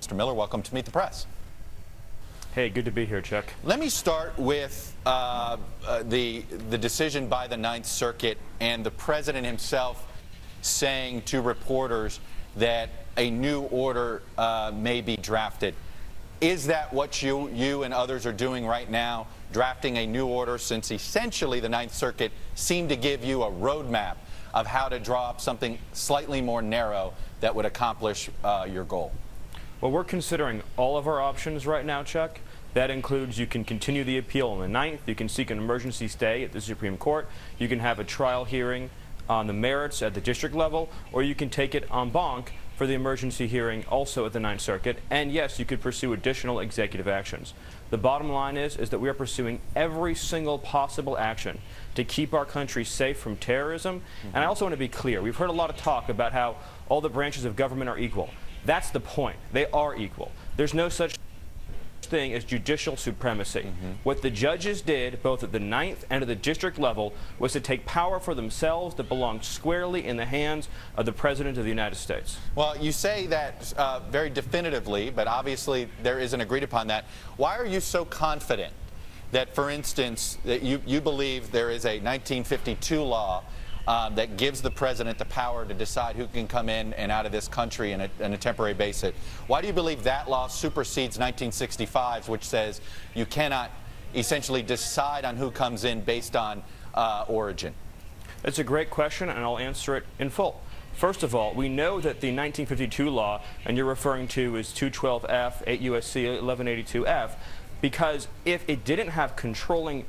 Mr. Miller, welcome to Meet the Press. Hey, good to be here, Chuck. Let me start with the decision by the Ninth Circuit and the president himself saying to reporters that a new order may be drafted. Is that what you and others are doing right now, drafting a new order, since essentially the Ninth Circuit seemed to give you a roadmap of how to draw up something slightly more narrow that would accomplish your goal? Well, we're considering all of our options right now, Chuck. That includes you can continue the appeal on the 9th, you can seek an emergency stay at the Supreme Court, you can have a trial hearing on the merits at the district level, or you can take it en banc for the emergency hearing also at the Ninth Circuit, and yes, you could pursue additional executive actions. The bottom line is that we are pursuing every single possible action to keep our country safe from terrorism. And I also want to be clear, we've heard a lot of talk about how all the branches of government are equal. That's the point. They are equal. There's no such thing as judicial supremacy. What the judges did, both at the 9th and at the district level, was to take power for themselves that belonged squarely in the hands of the President of the United States. Well, you say that very definitively, but obviously there isn't agreed upon that. Why are you so confident that, for instance, that you believe there is a 1952 law that gives the president the power to decide who can come in and out of this country on a temporary basis? Why do you believe that law supersedes 1965's, which says you cannot essentially decide on who comes in based on origin? That's a great question, and I'll answer it in full. First of all, we know that the 1952 law, and you're referring to is 212F, 8 U.S.C. 1182F, because if it didn't have controlling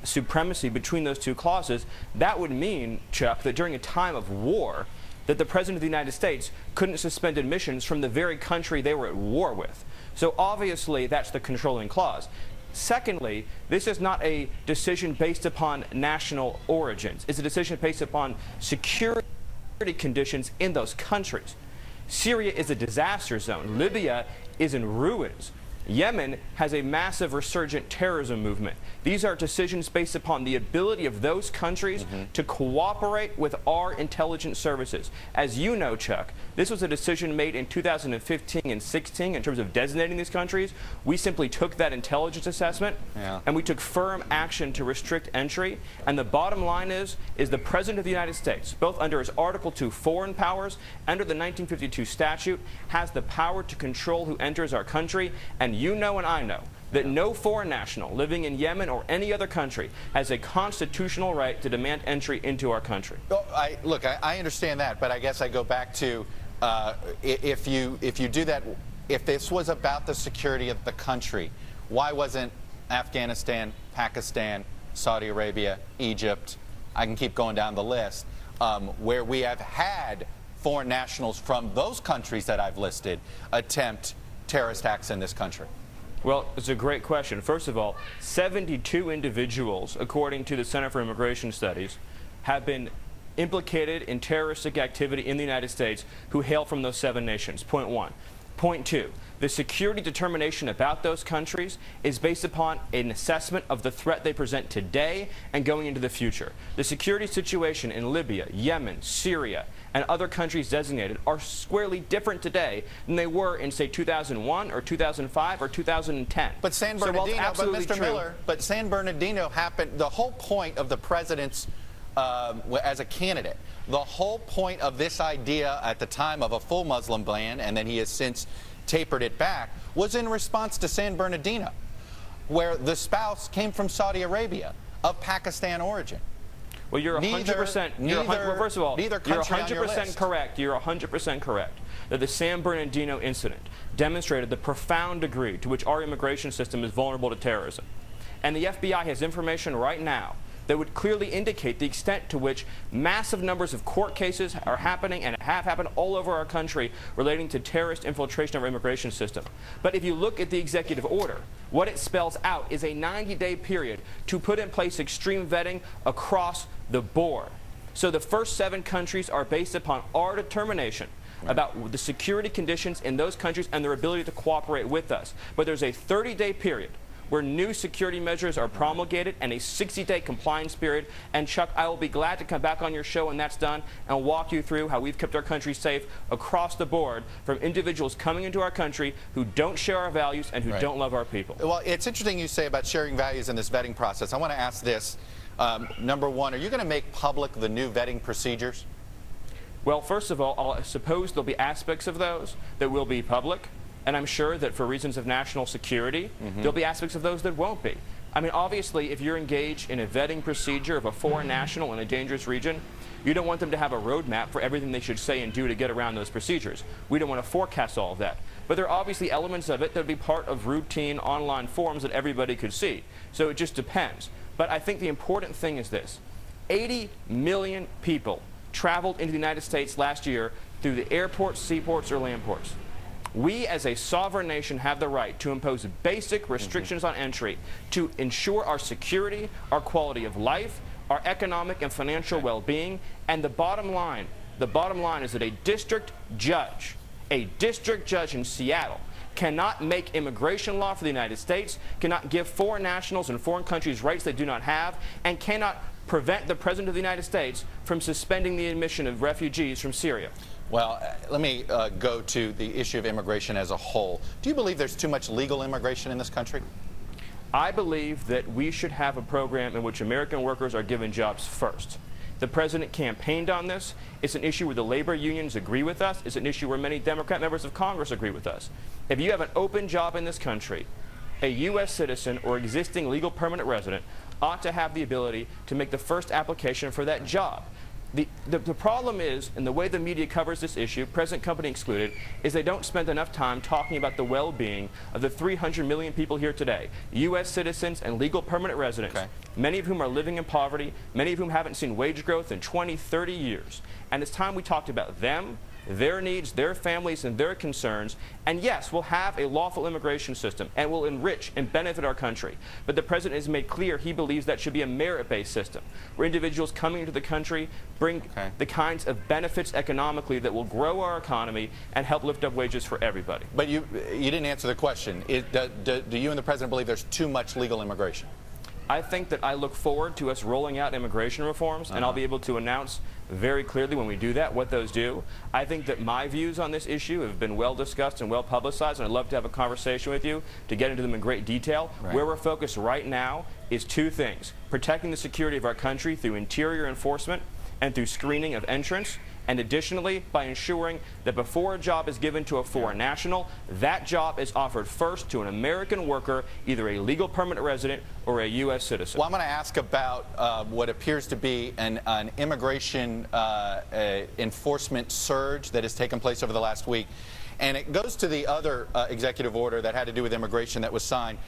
supremacy between those two clauses, that would mean, Chuck, that during a time of war, that the President of the United States couldn't suspend admissions from the very country they were at war with. So obviously that's the controlling clause. Secondly, this is not a decision based upon national origins. It's a decision based upon security conditions in those countries. Syria is a disaster zone. Libya is in ruins. Yemen has a massive resurgent terrorism movement. These are decisions based upon the ability of those countries to cooperate with our intelligence services. As you know, Chuck, this was a decision made in 2015 and 16 in terms of designating these countries. We simply took that intelligence assessment and we took firm action to restrict entry. And the bottom line is the President of the United States, both under his Article 2 foreign powers, under the 1952 statute, has the power to control who enters our country. And you know and I know that no foreign national living in Yemen or any other country has a constitutional right to demand entry into our country. Well, look, I understand that, but I guess I go back to if you do that, if this was about the security of the country, why wasn't Afghanistan, Pakistan, Saudi Arabia, Egypt, I can keep going down the list, where we have had foreign nationals from those countries that I've listed attempt terrorist acts in this country? Well, it's a great question. First of all, 72 individuals, according to the Center for Immigration Studies, have been implicated in terroristic activity in the United States who hail from those 7 nations. Point one. Point two, the security determination about those countries is based upon an assessment of the threat they present today and going into the future. The security situation in Libya, Yemen, Syria, and other countries designated are squarely different today than they were in, say, 2001 or 2005 or 2010. But San Bernardino, but San Bernardino happened, the whole point of the president's as a candidate, the whole point of this idea at the time of a full Muslim ban, and then he has since tapered it back, was in response to San Bernardino, where the spouse came from Saudi Arabia of Pakistan origin. Well, you're 100%. Well, first of all, you're 100% correct. You're 100% correct that the San Bernardino incident demonstrated the profound degree to which our immigration system is vulnerable to terrorism, and the FBI has information right now that would clearly indicate the extent to which massive numbers of court cases are happening and have happened all over our country relating to terrorist infiltration of our immigration system. But if you look at the executive order, what it spells out is a 90-day period to put in place extreme vetting across the board. So the first 7 countries are based upon our determination about the security conditions in those countries and their ability to cooperate with us. But there's a 30-day period where new security measures are promulgated and a 60-day compliance period. And Chuck, I will be glad to come back on your show when that's done and walk you through how we've kept our country safe across the board from individuals coming into our country who don't share our values and who don't love our people. Well, it's interesting you say about sharing values in this vetting process. I want to ask this. Number one, are you going to make public the new vetting procedures? Well, first of all, I suppose there'll be aspects of those that will be public, and I'm sure that for reasons of national security, there'll be aspects of those that won't be. I mean, obviously, if you're engaged in a vetting procedure of a foreign national in a dangerous region, you don't want them to have a roadmap for everything they should say and do to get around those procedures. We don't want to forecast all of that. But there are obviously elements of it that would be part of routine online forms that everybody could see. So it just depends. But I think the important thing is this. 80 million people traveled into the United States last year through the airports, seaports, or land ports. We as a sovereign nation have the right to impose basic restrictions on entry to ensure our security, our quality of life, our economic and financial well-being, and the bottom line is that a district judge in Seattle cannot make immigration law for the United States, cannot give foreign nationals in foreign countries rights they do not have, and cannot prevent the President of the United States from suspending the admission of refugees from Syria. Well, let me go to the issue of immigration as a whole. Do you believe there's too much legal immigration in this country? I believe that we should have a program in which American workers are given jobs first. The President campaigned on this. It's an issue where the labor unions agree with us. It's an issue where many Democrat members of Congress agree with us. If you have an open job in this country, a U.S. citizen or existing legal permanent resident ought to have the ability to make the first application for that job. The problem is, and the way the media covers this issue, present company excluded, is they don't spend enough time talking about the well-being of the 300 million people here today, U.S. citizens and legal permanent residents, many of whom are living in poverty, many of whom haven't seen wage growth in 20, 30 years. And it's time we talked about them, their needs, their families, and their concerns. And yes, we'll have a lawful immigration system and will enrich and benefit our country. But the President has made clear he believes that should be a merit-based system, where individuals coming into the country bring the kinds of benefits economically that will grow our economy and help lift up wages for everybody. But you didn't answer the question. Do you and the President believe there's too much legal immigration? I think that I look forward to us rolling out immigration reforms, and I'll be able to announce very clearly when we do that what those do. I think that my views on this issue have been well discussed and well publicized, and I'd love to have a conversation with you to get into them in great detail. Where we're focused right now is two things: protecting the security of our country through interior enforcement and through screening of entrance, and additionally by ensuring that before a job is given to a foreign national, that job is offered first to an American worker, either a legal permanent resident or a U.S. citizen. Well, I'm going to ask about what appears to be an immigration enforcement surge that has taken place over the last week. And it goes to the other executive order that had to do with immigration that was signed.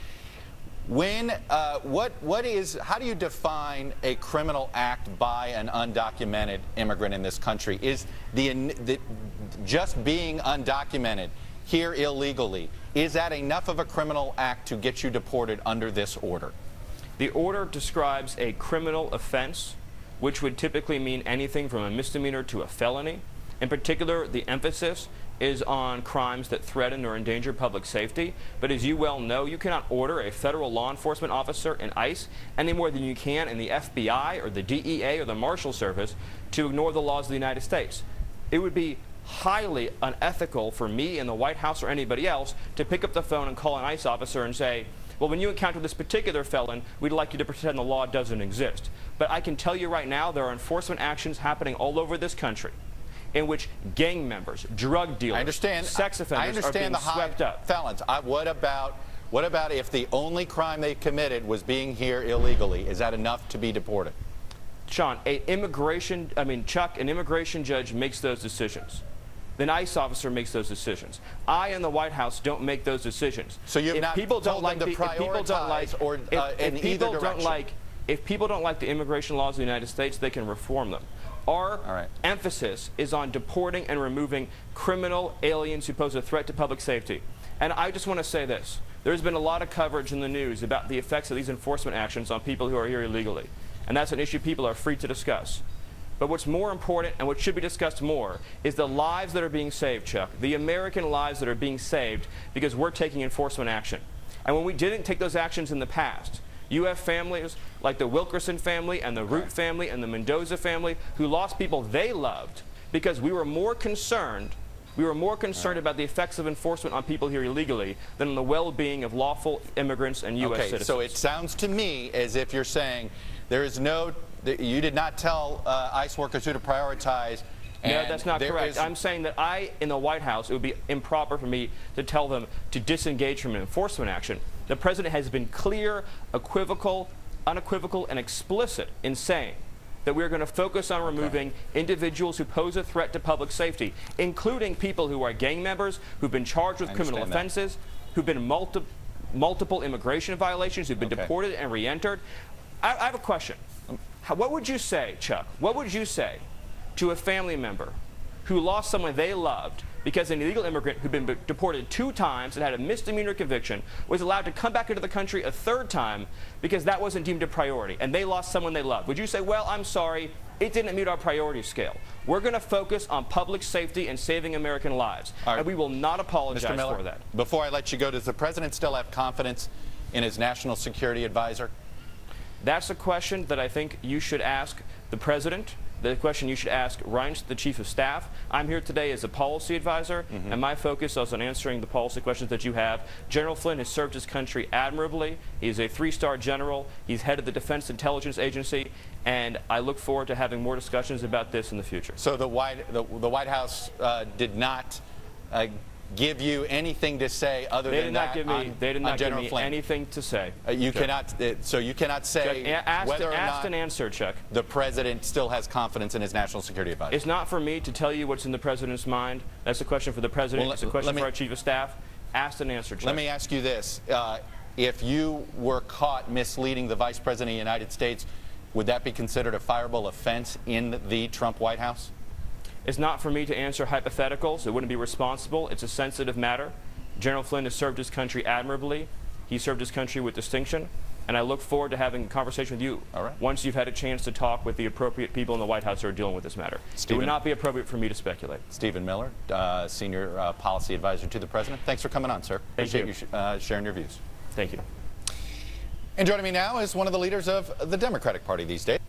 How do you define a criminal act by an undocumented immigrant in this country? Is just being undocumented here illegally, is that enough of a criminal act to get you deported under this order? The order describes a criminal offense, which would typically mean anything from a misdemeanor to a felony. In particular, the emphasis is on crimes that threaten or endanger public safety. But as you well know, you cannot order a federal law enforcement officer in ICE any more than you can in the FBI or the DEA or the Marshal Service to ignore the laws of the United States. It would be highly unethical for me in the White House or anybody else to pick up the phone and call an ICE officer and say, well, when you encounter this particular felon, we'd like you to pretend the law doesn't exist. But I can tell you right now, there are enforcement actions happening all over this country in which gang members, drug dealers, sex offenders are being swept up. Felons. What about if the only crime they committed was being here illegally? Is that enough to be deported? Sean, an immigration judge makes those decisions. An ICE officer makes those decisions. I in the White House don't make those decisions. So you've not told them to prioritize in either direction? If people don't like the immigration laws of the United States, they can reform them. Our emphasis is on deporting and removing criminal aliens who pose a threat to public safety. And I just want to say this. There's been a lot of coverage in the news about the effects of these enforcement actions on people who are here illegally. And that's an issue people are free to discuss. But what's more important and what should be discussed more is the lives that are being saved, Chuck. The American lives that are being saved because we're taking enforcement action. And when we didn't take those actions in the past, you have families like the Wilkerson family and the Root family and the Mendoza family who lost people they loved because we were more concerned about the effects of enforcement on people here illegally than on the well-being of lawful immigrants and U.S. citizens. So it sounds to me as if you're saying you did not tell ICE workers who to prioritize. No, that's not correct. I'm saying that in the White House, it would be improper for me to tell them to disengage from an enforcement action. The president has been clear, unequivocal, and explicit in saying that we're going to focus on removing individuals who pose a threat to public safety, including people who are gang members, who've been charged with criminal offenses, who've been multiple immigration violations, who've been deported and re-entered. I have a question. What would you say, Chuck? What would you say to a family member who lost someone they loved because an illegal immigrant who'd been deported 2 times and had a misdemeanor conviction was allowed to come back into the country a 3rd time because that wasn't deemed a priority and they lost someone they loved? Would you say, well, I'm sorry, it didn't meet our priority scale. We're going to focus on public safety and saving American lives, and we will not apologize Mr. Miller, for that. Before I let you go, does the president still have confidence in his national security advisor? That's a question that I think you should ask the president. The question you should ask Reince, the chief of staff. I'm here today as a policy advisor, and my focus is on answering the policy questions that you have. General Flynn has served his country admirably. He's a 3-star general. He's head of the Defense Intelligence Agency, and I look forward to having more discussions about this in the future. So the White House did not give you anything to say other than that They did not give me Flynn. anything to say. You cannot. So you cannot say whether or not asked and answered, Chuck. The president still has confidence in his national security advisor. It's not for me to tell you what's in the president's mind. That's a question for the president. It's a question for our chief of staff. Asked and answered, Chuck. Let me ask you this: if you were caught misleading the Vice President of the United States, would that be considered a fireable offense in the Trump White House? It's not for me to answer hypotheticals. It wouldn't be responsible. It's a sensitive matter. General Flynn has served his country admirably. He served his country with distinction. And I look forward to having a conversation with you once you've had a chance to talk with the appropriate people in the White House who are dealing with this matter. It would not be appropriate for me to speculate. Stephen Miller, Senior Policy Advisor to the President. Thanks for coming on, sir. Appreciate you sharing your views. Thank you. And joining me now is one of the leaders of the Democratic Party these days.